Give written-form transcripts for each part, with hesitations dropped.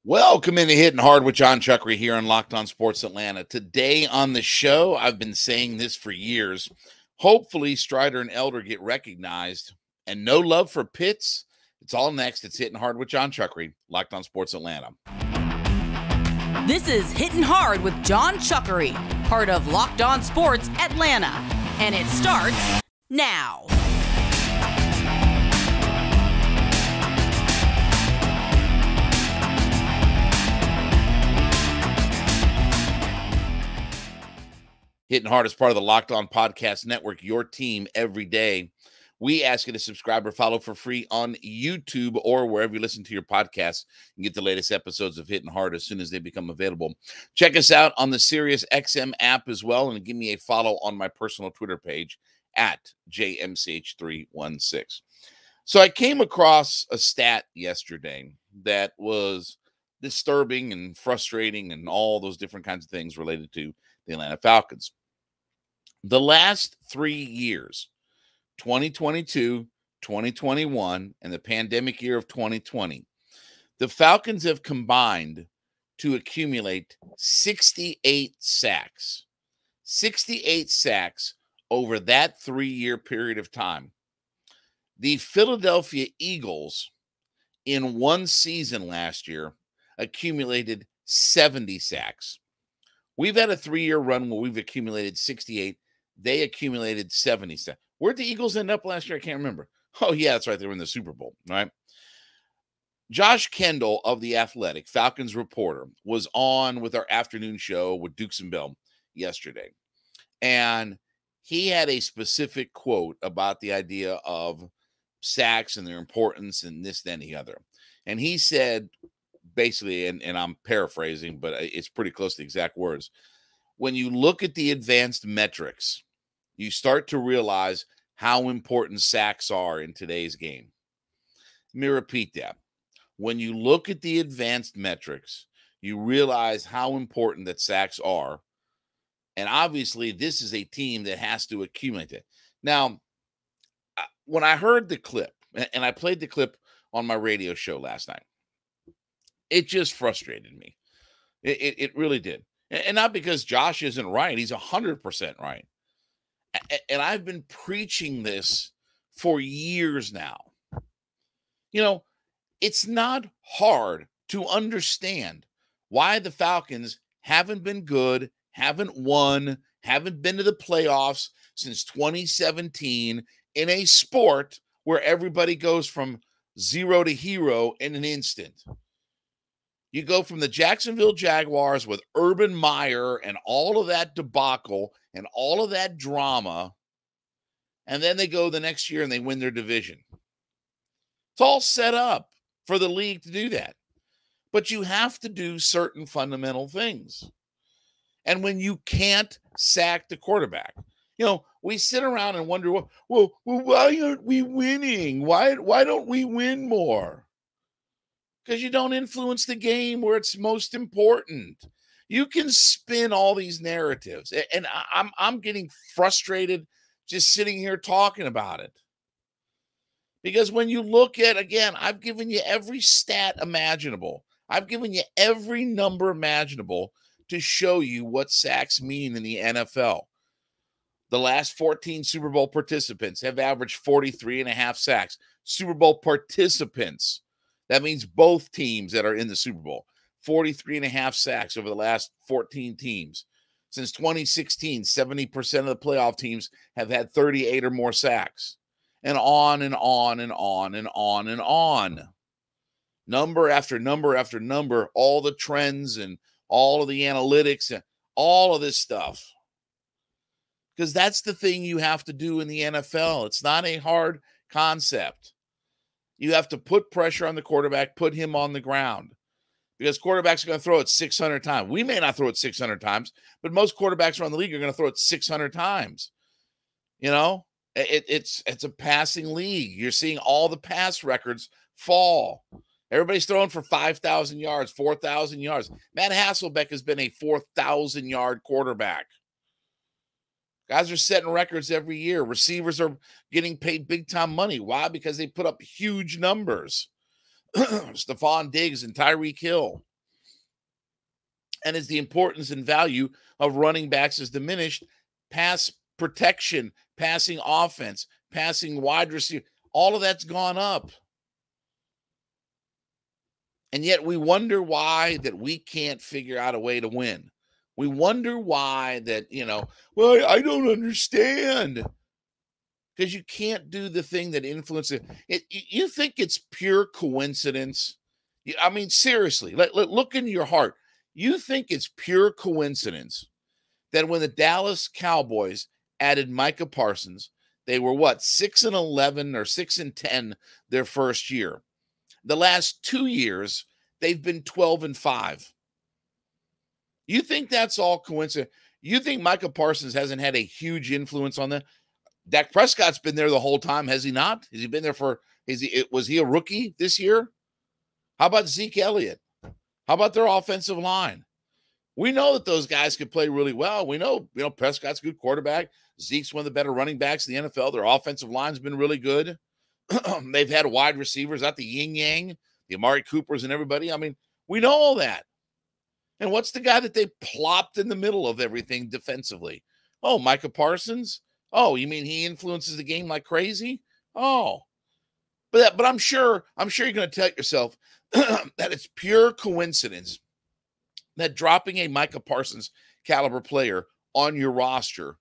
Welcome into Hitting Hard with Jon Chuckery here on Locked On Sports Atlanta. Today on the show, I've been saying this for years. Hopefully, Strider and Elder get recognized. And no love for Pitts. It's all next. It's Hitting Hard with Jon Chuckery, Locked On Sports Atlanta. This is Hittin' Hard with Jon Chuckery, part of Locked On Sports Atlanta. And it starts now. Hitting Hard is part of the Locked On Podcast Network, your team every day. We ask you to subscribe or follow for free on YouTube or wherever you listen to your podcasts and get the latest episodes of Hitting Hard as soon as they become available. Check us out on the Sirius XM app as well, and give me a follow on my personal Twitter page at JMCH316. So I came across a stat yesterday that was disturbing and frustrating and all those different kinds of things related to the Atlanta Falcons. The last 3 years, 2022, 2021, and the pandemic year of 2020, the Falcons have combined to accumulate 68 sacks. 68 sacks over that 3-year period of time. The Philadelphia Eagles, in one season last year, accumulated 70 sacks. We've had a 3-year run where we've accumulated 68. They accumulated 70 sacks. Where'd the Eagles end up last year? I can't remember. Oh, yeah, that's right. They were in the Super Bowl, right? Josh Kendall of The Athletic, Falcons reporter, was on with our afternoon show with Dukes and Bell yesterday. And he had a specific quote about the idea of sacks and their importance and this, then, the other. And he said, basically, and I'm paraphrasing, but it's pretty close to the exact words. When you look at the advanced metrics, you start to realize how important sacks are in today's game. Let me repeat that. When you look at the advanced metrics, you realize how important that sacks are. And obviously, this is a team that has to accumulate it. Now, when I heard the clip, and I played the clip on my radio show last night, it just frustrated me. It really did. And not because Josh isn't right. He's 100% right. And I've been preaching this for years now. You know, it's not hard to understand why the Falcons haven't been good, haven't won, haven't been to the playoffs since 2017 in a sport where everybody goes from zero to hero in an instant. You go from the Jacksonville Jaguars with Urban Meyer and all of that debacle and all of that drama, and then they go the next year and they win their division. It's all set up for the league to do that. But you have to do certain fundamental things. And when you can't sack the quarterback, you know, we sit around and wonder, well, why aren't we winning? Why don't we win more? Because you don't influence the game where it's most important. You can spin all these narratives, and I'm getting frustrated just sitting here talking about it. Because when you look at, again, I've given you every stat imaginable. I've given you every number imaginable to show you what sacks mean in the NFL. The last 14 Super Bowl participants have averaged 43.5 sacks. Super Bowl participants. That means both teams that are in the Super Bowl. 43.5 sacks over the last 14 teams. Since 2016, 70% of the playoff teams have had 38 or more sacks. And on and on and on and on and on. Number after number after number, all the trends and all of the analytics and all of this stuff. Because that's the thing you have to do in the NFL. It's not a hard concept. You have to put pressure on the quarterback, put him on the ground. Because quarterbacks are going to throw it 600 times. We may not throw it 600 times, but most quarterbacks around the league are going to throw it 600 times. You know, it's a passing league. You're seeing all the pass records fall. Everybody's throwing for 5,000 yards, 4,000 yards. Matt Hasselbeck has been a 4,000-yard quarterback. Guys are setting records every year. Receivers are getting paid big-time money. Why? Because they put up huge numbers. Stephon Diggs and Tyreek Hill. And as the importance and value of running backs is diminished, pass protection, passing offense, passing wide receiver, all of that's gone up. And yet we wonder why that we can't figure out a way to win. We wonder why that, well, I don't understand. Because you can't do the thing that influences it. You think it's pure coincidence? I mean, seriously, look into your heart. You think it's pure coincidence that when the Dallas Cowboys added Micah Parsons, they were 6-11 or 6-10 their first year. The last 2 years, they've been 12-5. You think that's all coincidence? You think Micah Parsons hasn't had a huge influence on that? Dak Prescott's been there the whole time, has he not? Has he been there was he a rookie this year? How about Zeke Elliott? How about their offensive line? We know that those guys can play really well. We know, Prescott's a good quarterback. Zeke's one of the better running backs in the NFL. Their offensive line's been really good. They've had wide receivers, not the yin yang, the Amari Coopers and everybody. I mean, we know all that. And what's the guy that they plopped in the middle of everything defensively? Oh, Micah Parsons? Oh, you mean he influences the game like crazy? Oh. But I'm sure you're going to tell yourself that it's pure coincidence that dropping a Micah Parsons caliber player on your roster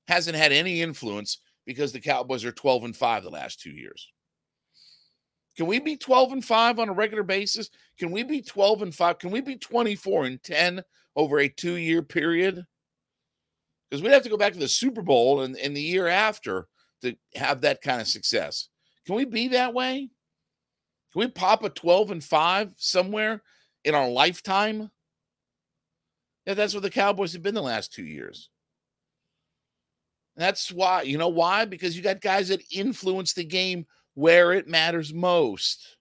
hasn't had any influence because the Cowboys are 12-5 the last 2 years. Can we be 12-5 on a regular basis? Can we be 12-5? Can we be 24-10 over a 2-year period? Because we'd have to go back to the Super Bowl and the year after to have that kind of success. Can we be that way? Can we pop a 12-5 somewhere in our lifetime? Yeah, that's what the Cowboys have been the last 2 years. And that's why, you know why? Because you got guys that influence the game where it matters most.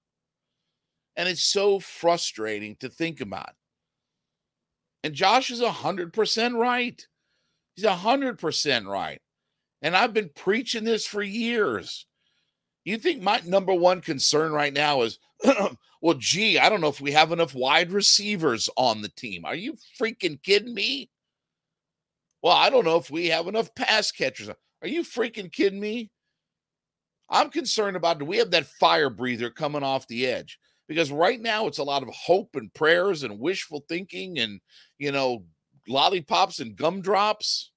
And it's so frustrating to think about. And Josh is 100% right. He's 100% right. And I've been preaching this for years. You think my number one concern right now is, well, gee, I don't know if we have enough wide receivers on the team. Are you freaking kidding me? Well, I don't know if we have enough pass catchers. Are you freaking kidding me? I'm concerned about, do we have that fire breather coming off the edge? Because right now it's a lot of hope and prayers and wishful thinking and, lollipops and gumdrops.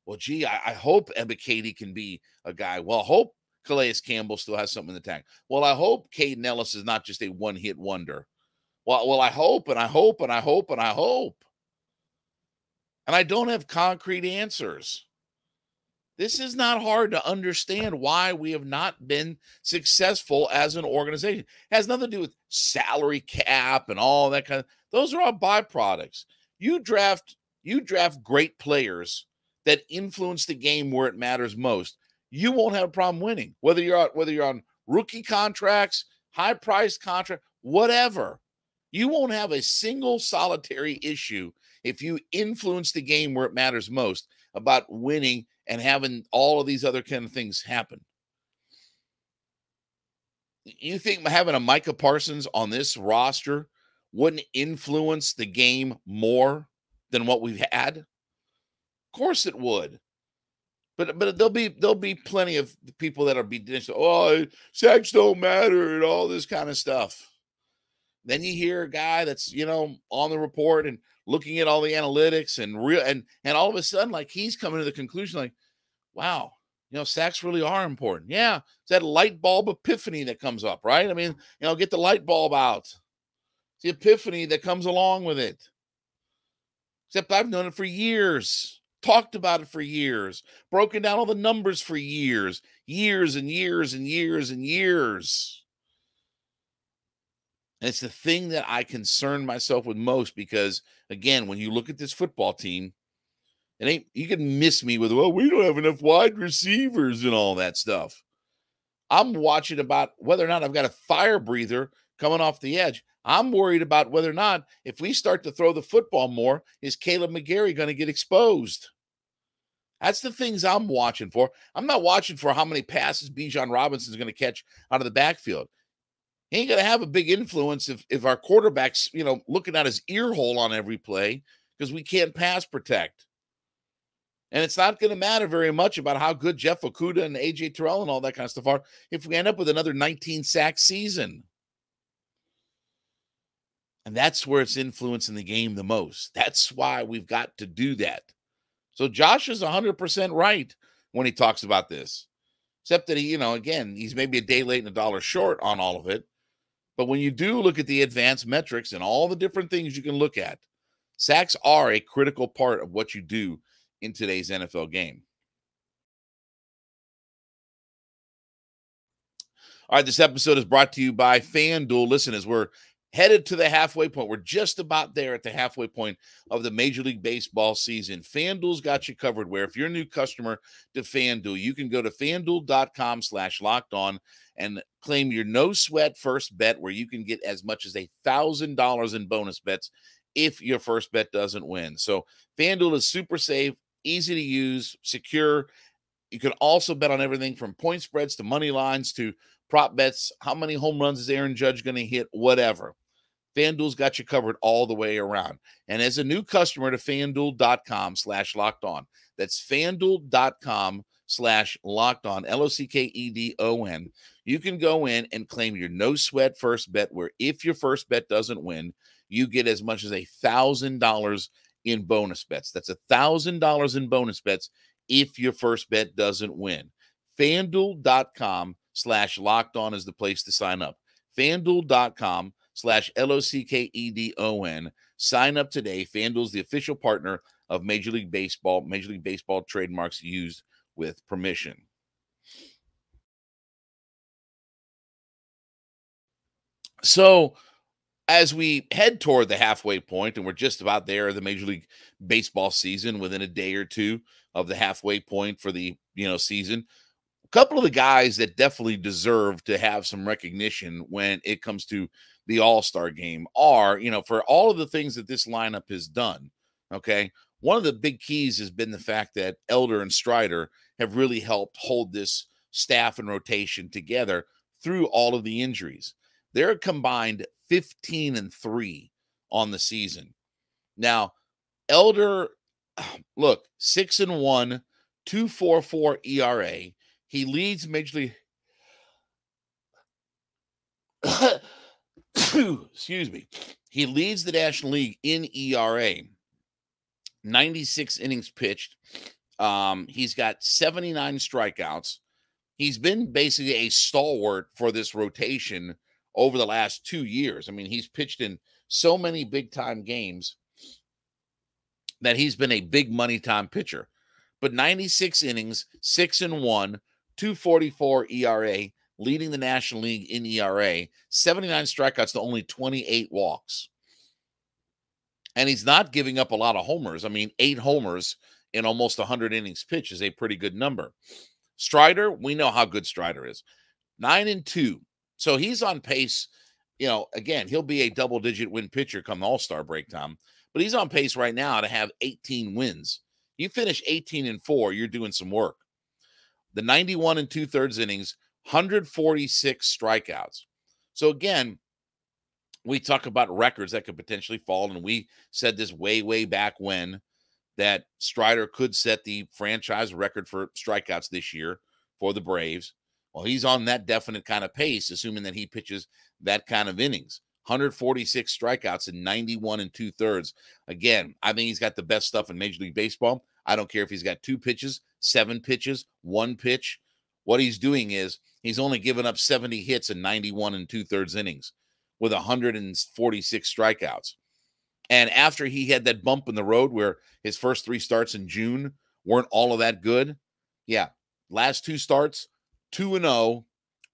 Well, gee, I hope Ebiketie can be a guy. Well, I hope Calais Campbell still has something in the tank. Well, I hope Caden Ellis is not just a one-hit wonder. Well, I hope, and I hope, and I hope, and I hope. And I don't have concrete answers. This is not hard to understand why we have not been successful as an organization. It has nothing to do with salary cap and all that kind of. Those are all byproducts. You draft great players that influence the game where it matters most. You won't have a problem winning, whether you're on rookie contracts, high price contract, whatever. You won't have a single solitary issue if you influence the game where it matters most about winning and having all of these other kind of things happen. You think having a Micah Parsons on this roster wouldn't influence the game more than what we've had? Of course it would. But there'll be plenty of people that'll be sacks don't matter and all this kind of stuff. Then you hear a guy that's on the report and looking at all the analytics and all of a sudden, like, he's coming to the conclusion, like, wow, sacks really are important. Yeah, it's that light bulb epiphany that comes up, right? I mean, get the light bulb out. It's the epiphany that comes along with it. Except I've known it for years, talked about it for years, broken down all the numbers for years and years and years and years. And it's the thing that I concern myself with most because, again, when you look at this football team, you can miss me with, we don't have enough wide receivers and all that stuff. I'm watching about whether or not I've got a fire breather coming off the edge. I'm worried about whether or not, if we start to throw the football more, is Caleb McGarry going to get exposed? That's the things I'm watching for. I'm not watching for how many passes Bijan Robinson is going to catch out of the backfield. He ain't going to have a big influence if our quarterback's, looking at his ear hole on every play because we can't pass protect. And it's not going to matter very much about how good Jeff Okudah and A.J. Terrell and all that kind of stuff are if we end up with another 19-sack season. And that's where it's influencing the game the most. That's why we've got to do that. So Josh is 100% right when he talks about this. Except that he, again, he's maybe a day late and a dollar short on all of it. But when you do look at the advanced metrics and all the different things you can look at, sacks are a critical part of what you do in today's NFL game. All right, this episode is brought to you by FanDuel. Listen, as we're headed to the halfway point, we're just about there at the halfway point of the Major League Baseball season. FanDuel's got you covered where if you're a new customer to FanDuel, you can go to FanDuel.com/lockedon and claim your no-sweat first bet where you can get as much as $1,000 in bonus bets if your first bet doesn't win. So FanDuel is super safe, easy to use, secure. You can also bet on everything from point spreads to money lines to prop bets. How many home runs is Aaron Judge going to hit? Whatever. FanDuel's got you covered all the way around. And as a new customer to FanDuel.com/lockedon, that's FanDuel.com/lockedon, LOCKEDON. You can go in and claim your no sweat first bet where if your first bet doesn't win, you get as much as $1,000 in bonus bets. That's $1,000 in bonus bets if your first bet doesn't win. FanDuel.com/lockedon is the place to sign up. FanDuel.com/LOCKEDON. Sign up today. FanDuel's the official partner of Major League Baseball. Major League Baseball trademarks used with permission. So, as we head toward the halfway point, and we're just about there, the Major League Baseball season, within a day or two of the halfway point for the season, a couple of the guys that definitely deserve to have some recognition when it comes to the All-Star game are, for all of the things that this lineup has done, okay, one of the big keys has been the fact that Elder and Strider have really helped hold this staff and rotation together through all of the injuries. They're combined 15-3 on the season. Now, Elder, look, 6-1, 2.44 ERA. He leads Major League. Excuse me. He leads the National League in ERA. 96 innings pitched. He's got 79 strikeouts. He's been basically a stalwart for this rotation over the last 2 years. I mean, he's pitched in so many big-time games that he's been a big money-time pitcher. But 96 innings, 6-1, 2.44 ERA, leading the National League in ERA, 79 strikeouts to only 28 walks. And he's not giving up a lot of homers. I mean, 8 homers in almost 100 innings pitched is a pretty good number. Strider, we know how good Strider is. 9-2. So he's on pace. Again, he'll be a double-digit win pitcher come All-Star break time. But he's on pace right now to have 18 wins. You finish 18-4, you're doing some work. The 91 2/3 innings, 146 strikeouts. So again, we talk about records that could potentially fall, and we said this way back when that Strider could set the franchise record for strikeouts this year for the Braves. Well, he's on that definite kind of pace, assuming that he pitches that kind of innings. 146 strikeouts in 91 2/3. Again, I think he's got the best stuff in Major League Baseball. I don't care if he's got 2 pitches, 7 pitches, 1 pitch. What he's doing is he's only given up 70 hits in 91 2/3 innings with 146 strikeouts. And after he had that bump in the road where his first 3 starts in June weren't all of that good, yeah, last 2 starts, 2-0,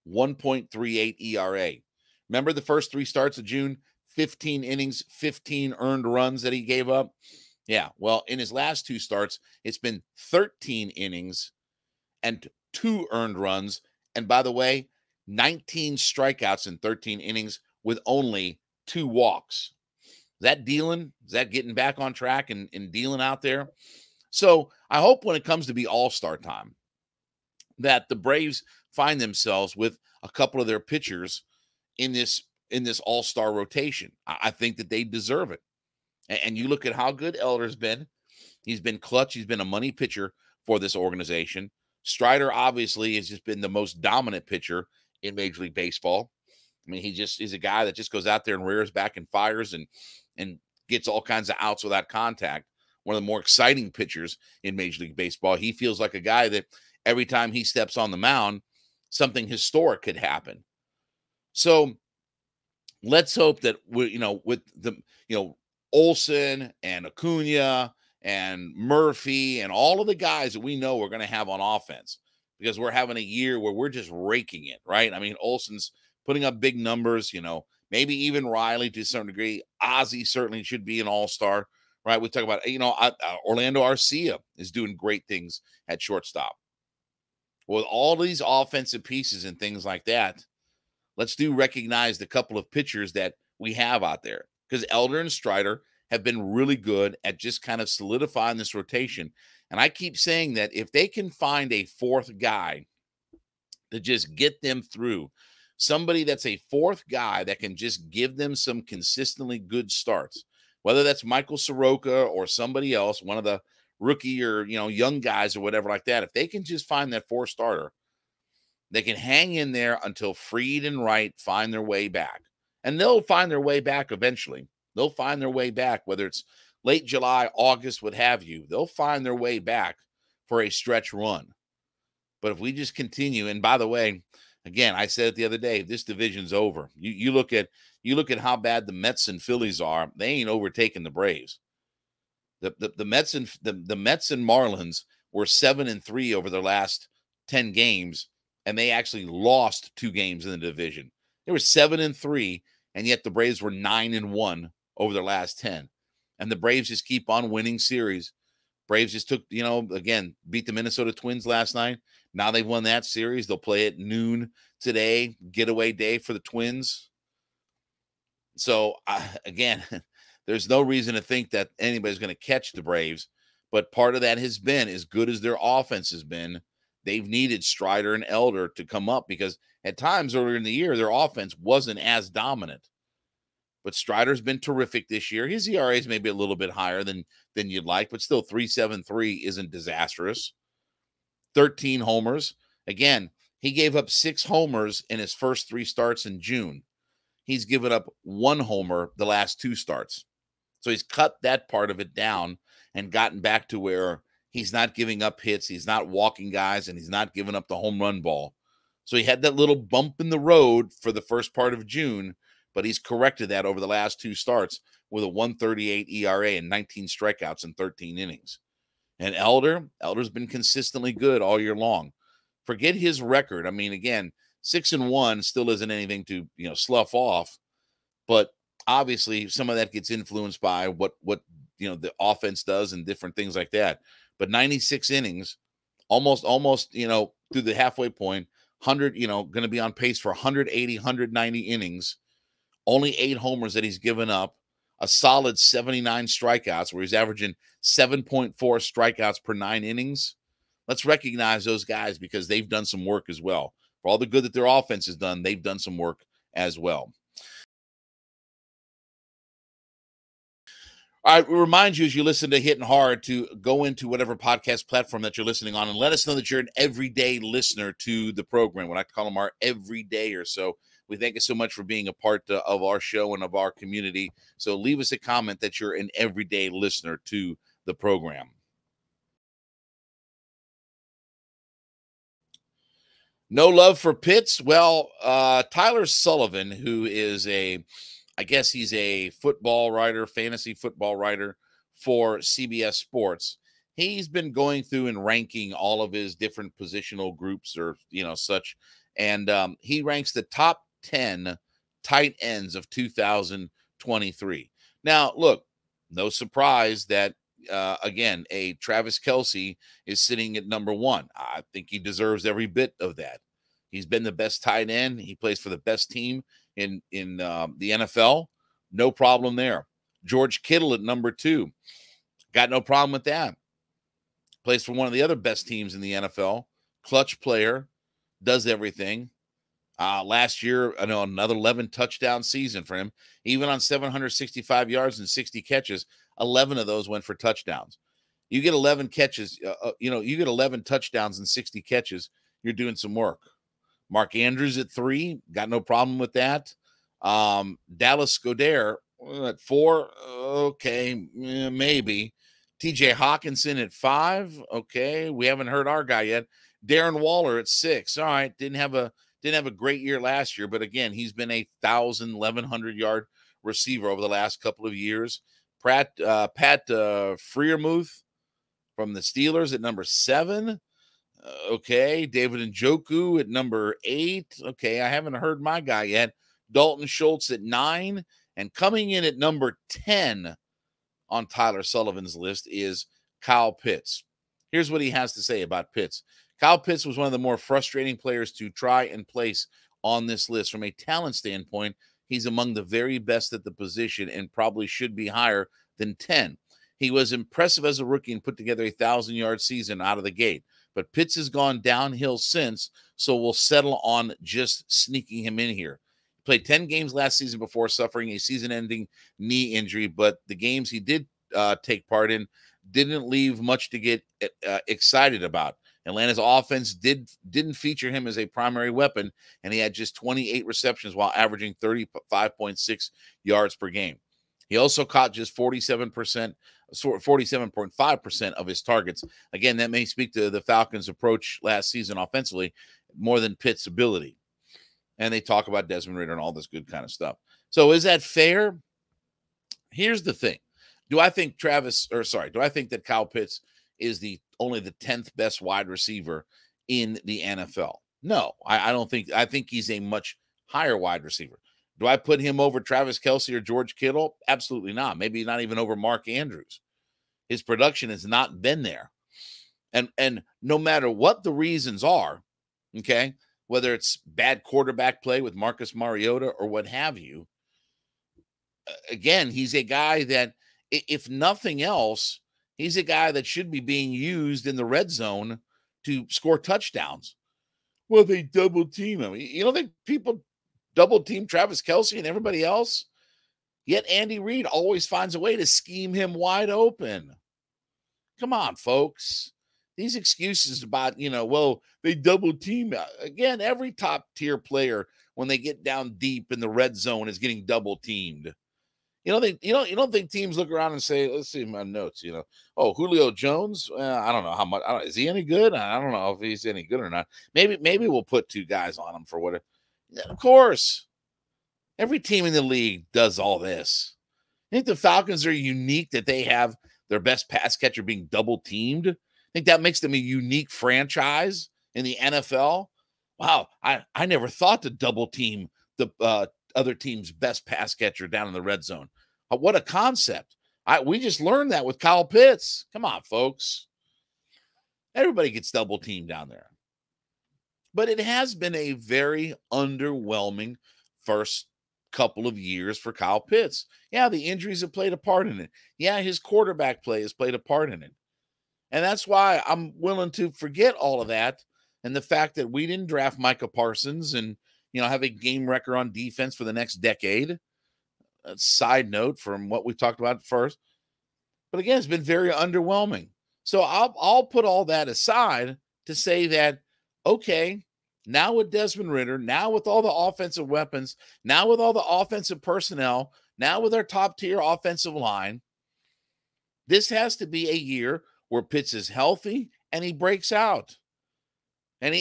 1.38 ERA. Remember the first 3 starts of June, 15 innings, 15 earned runs that he gave up? Yeah, well, in his last 2 starts, it's been 13 innings and 2 earned runs. And by the way, 19 strikeouts in 13 innings with only 2 walks. Is that dealing? Is that getting back on track and dealing out there? So I hope when it comes to be All-Star time that the Braves find themselves with a couple of their pitchers in this all-star rotation. I think that they deserve it. And you look at how good Elder's been. He's been clutch. He's been a money pitcher for this organization. Strider obviously has just been the most dominant pitcher in Major League Baseball. I mean, he's a guy that just goes out there and rears back and fires and gets all kinds of outs without contact. One of the more exciting pitchers in Major League Baseball. He feels like a guy that every time he steps on the mound, something historic could happen. So let's hope that with the Olsen and Acuna and Murphy and all of the guys that we know we're going to have on offense, because we're having a year where we're just raking it, right? I mean, Olsen's putting up big numbers, maybe even Riley to a certain degree. Ozzie certainly should be an all-star, right? We talk about, Orlando Arcia is doing great things at shortstop. With all these offensive pieces and things like that, let's recognize the couple of pitchers that we have out there, because Elder and Strider have been really good at just kind of solidifying this rotation. And I keep saying that if they can find a fourth guy to just get them through, somebody that's a fourth guy that can just give them some consistently good starts, whether that's Michael Soroka or somebody else, one of the rookie or, young guys or whatever like that, if they can just find that fourth starter, they can hang in there until Fried and Wright find their way back. And they'll find their way back eventually. They'll find their way back, whether it's late July, August, what have you. They'll find their way back for a stretch run. But if we just continue, and by the way, again, I said it the other day, this division's over. You look at how bad the Mets and Phillies are. They ain't overtaking the Braves. The Mets and the Mets and Marlins were 7-3 over their last 10 games, and they actually lost 2 games in the division. They were 7-3, and yet the Braves were 9-1 over their last 10. And the Braves just keep on winning series. Braves just took, again, beat the Minnesota Twins last night. Now they've won that series. They'll play at noon today, getaway day for the Twins. So, again, there's no reason to think that anybody's going to catch the Braves. But part of that has been, as good as their offense has been, they've needed Strider and Elder to come up, because at times earlier in the year, their offense wasn't as dominant. But Strider's been terrific this year. His ERA is maybe a little bit higher than you'd like, but still 3.73 isn't disastrous. 13 homers. Again, he gave up 6 homers in his first 3 starts in June. He's given up 1 homer the last 2 starts. So he's cut that part of it down and gotten back to where he's not giving up hits, he's not walking guys, and he's not giving up the home run ball. So he had that little bump in the road for the first part of June, but he's corrected that over the last 2 starts with a 1.38 ERA and 19 strikeouts in 13 innings. And Elder's been consistently good all year long. Forget his record. I mean, again, 6-1 still isn't anything to, slough off, but obviously some of that gets influenced by what the offense does and different things like that. But 96 innings, almost, through the halfway point, 100, going to be on pace for 180, 190 innings, only 8 homers that he's given up, a solid 79 strikeouts, where he's averaging 7.4 strikeouts per 9 innings. Let's recognize those guys, because they've done some work as well. For all the good that their offense has done, they've done some work as well. All right, we remind you as you listen to Hittin' Hard to go into whatever podcast platform that you're listening on and let us know that you're an everyday listener to the program. What I call them our everyday or so. We thank you so much for being a part of our show and of our community. So leave us a comment that you're an everyday listener to the program. No love for Pitts? Well, Tyler Sullivan, who is I guess he's a football writer, fantasy football writer for CBS Sports. He's been going through and ranking all of his different positional groups or, such. And he ranks the top 10 tight ends of 2023. Now, look, no surprise that, again, a Travis Kelce is sitting at number 1. I think he deserves every bit of that. He's been the best tight end. He plays for the best team in the NFL. No problem there. George Kittle at number 2. Got no problem with that. Plays for one of the other best teams in the NFL. Clutch player. Does everything. Last year, I know another 11 touchdown season for him. Even on 765 yards and 60 catches, 11 of those went for touchdowns. You get 11 catches, you get 11 touchdowns and 60 catches, you're doing some work. Mark Andrews at 3, got no problem with that. Dallas Goedert at 4, okay, maybe. TJ Hawkinson at 5, okay. We haven't heard our guy yet. Darren Waller at 6. All right, didn't have a great year last year, but again, he's been a 1,100 yard receiver over the last couple of years. Pat Freiermuth from the Steelers at number 7. Okay, David Njoku at number 8. Okay, I haven't heard my guy yet. Dalton Schultz at 9, and coming in at number 10 on Tyler Sullivan's list is Kyle Pitts. Here's what he has to say about Pitts. Kyle Pitts was one of the more frustrating players to try and place on this list. From a talent standpoint, he's among the very best at the position and probably should be higher than 10. He was impressive as a rookie and put together a 1,000-yard season out of the gate. But Pitts has gone downhill since, so we'll settle on just sneaking him in here. He played 10 games last season before suffering a season-ending knee injury, but the games he did take part in didn't leave much to get excited about. Atlanta's offense didn't feature him as a primary weapon, and he had just 28 receptions while averaging 35.6 yards per game. He also caught just 47.5% of his targets. Again, that may speak to the Falcons' approach last season offensively more than Pitt's ability. And they talk about Desmond Ridder and all this good kind of stuff. So is that fair? Here's the thing. Do I think that Kyle Pitts is only the 10th best wide receiver in the NFL? No, I don't think. I think he's a much higher wide receiver. Do I put him over Travis Kelce or George Kittle? Absolutely not. Maybe not even over Mark Andrews. His production has not been there. And no matter what the reasons are, okay, whether it's bad quarterback play with Marcus Mariota or what have you, again, he's a guy that, if nothing else, he's a guy that should be being used in the red zone to score touchdowns. Well, they double team him. You don't think people double team Travis Kelce and everybody else? Yet Andy Reid always finds a way to scheme him wide open. Come on, folks. These excuses about, well, they double team. Again, every top tier player, when they get down deep in the red zone, is getting double teamed. You don't think teams look around and say, let's see my notes, oh, Julio Jones, I don't know how much, is he any good? I don't know if he's any good or not. Maybe we'll put 2 guys on him for whatever. Of course, every team in the league does all this. I think the Falcons are unique that they have their best pass catcher being double teamed. I think that makes them a unique franchise in the NFL. Wow, I never thought to double team the other team's best pass catcher down in the red zone. What a concept. We just learned that with Kyle Pitts. Come on, folks. Everybody gets double teamed down there. But it has been a very underwhelming first couple of years for Kyle Pitts. Yeah, the injuries have played a part in it. Yeah, his quarterback play has played a part in it. And that's why I'm willing to forget all of that and the fact that we didn't draft Micah Parsons and, have a game record on defense for the next decade. A side note from what we talked about first. But again, it's been very underwhelming. So I'll put all that aside to say that, okay, now with Desmond Ridder, now with all the offensive weapons, now with all the offensive personnel, now with our top tier offensive line, this has to be a year where Pitts is healthy and he breaks out. And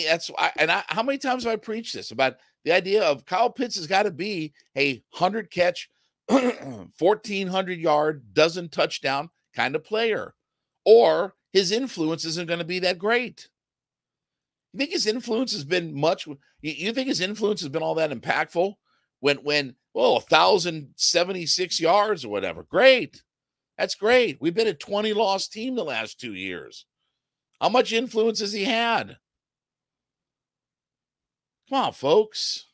how many times have I preached this about the idea of Kyle Pitts has got to be a 100 catch, 1,400 yard, dozen touchdown kind of player, or his influence isn't going to be that great. You think his influence has been much? You think his influence has been all that impactful when 1,076 yards or whatever? Great. That's great. We've been a 20-loss team the last 2 years. How much influence has he had? Come on, folks.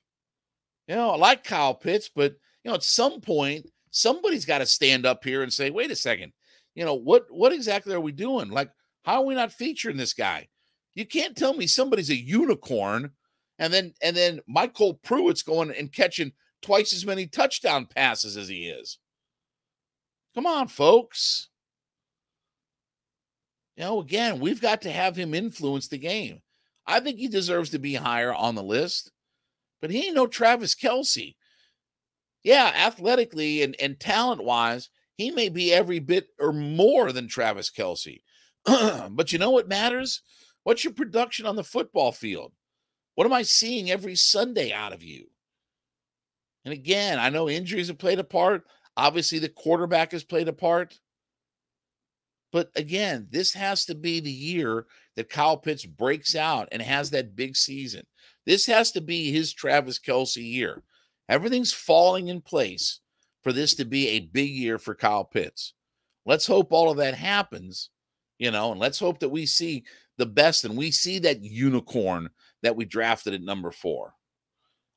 I like Kyle Pitts, but, at some point, somebody's got to stand up here and say, wait a second, what exactly are we doing? Like, how are we not featuring this guy? You can't tell me somebody's a unicorn And then Michael Pruitt's going and catching twice as many touchdown passes as he is. Come on, folks. Again, we've got to have him influence the game. I think he deserves to be higher on the list, but he ain't no Travis Kelce. Yeah, athletically and talent-wise, he may be every bit or more than Travis Kelce. But you know what matters? What's your production on the football field? What am I seeing every Sunday out of you? And again, I know injuries have played a part. Obviously, the quarterback has played a part. But again, this has to be the year that Kyle Pitts breaks out and has that big season. This has to be his Travis Kelce year. Everything's falling in place for this to be a big year for Kyle Pitts. Let's hope all of that happens, and let's hope that we see the best and we see that unicorn that we drafted at number 4.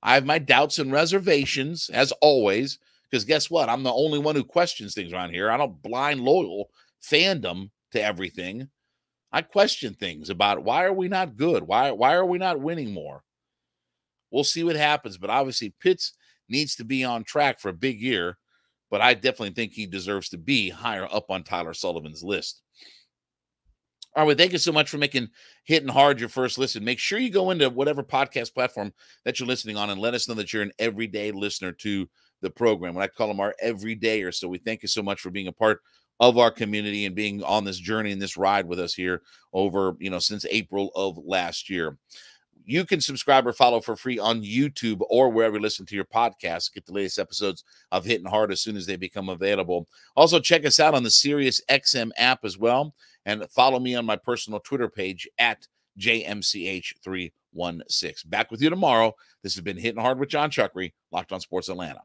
I have my doubts and reservations, as always, because guess what? I'm the only one who questions things around here. I don't blind loyal fandom to everything. I question things about why are we not good? Why are we not winning more? We'll see what happens, but obviously Pitts needs to be on track for a big year, but I definitely think he deserves to be higher up on Tyler Sullivan's list. All right, well, thank you so much for making Hittin' Hard your first listen. Make sure you go into whatever podcast platform that you're listening on and let us know that you're an everyday listener to the program. What I call them our everydayers. So we thank you so much for being a part of our community and being on this journey and this ride with us here over, since April of last year. You can subscribe or follow for free on YouTube or wherever you listen to your podcasts. Get the latest episodes of Hittin' Hard as soon as they become available. Also, check us out on the Sirius XM app as well. And follow me on my personal Twitter page at JMCH316. Back with you tomorrow. This has been Hittin' Hard with Jon Chuckery, Locked on Sports Atlanta.